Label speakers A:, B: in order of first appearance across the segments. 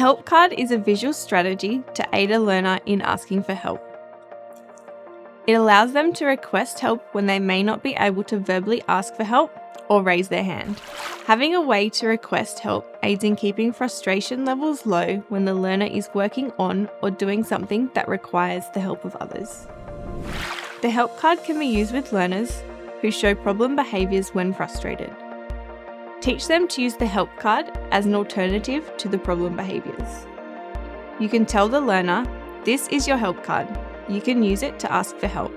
A: help card is a visual strategy to aid a learner in asking for help. It allows them to request help when they may not be able to verbally ask for help or raise their hand. Having a way to request help aids in keeping frustration levels low when the learner is working on or doing something that requires the help of others. The help card can be used with learners who show problem behaviours when frustrated. Teach them to use the help card as an alternative to the problem behaviours. You can tell the learner, "This is your help card. You can use it to ask for help."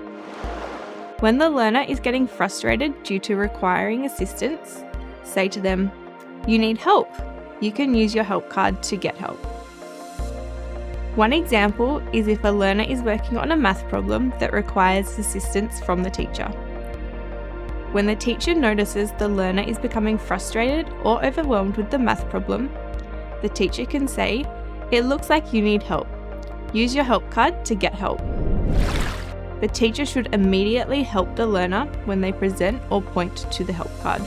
A: When the learner is getting frustrated due to requiring assistance, say to them, "You need help. You can use your help card to get help." One example is if a learner is working on a math problem that requires assistance from the teacher. When the teacher notices the learner is becoming frustrated or overwhelmed with the math problem, the teacher can say, "It looks like you need help. Use your help card to get help." The teacher should immediately help the learner when they present or point to the help card.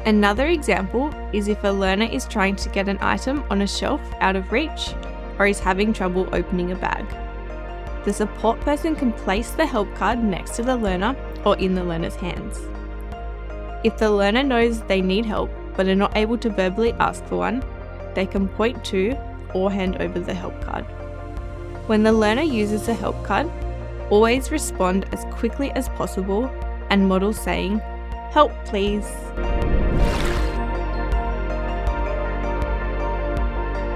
A: Another example is if a learner is trying to get an item on a shelf out of reach or is having trouble opening a bag. The support person can place the help card next to the learner or in the learner's hands. If the learner knows they need help but are not able to verbally ask for one, they can point to or hand over the help card. When the learner uses the help card, always respond as quickly as possible and model saying, "Help please."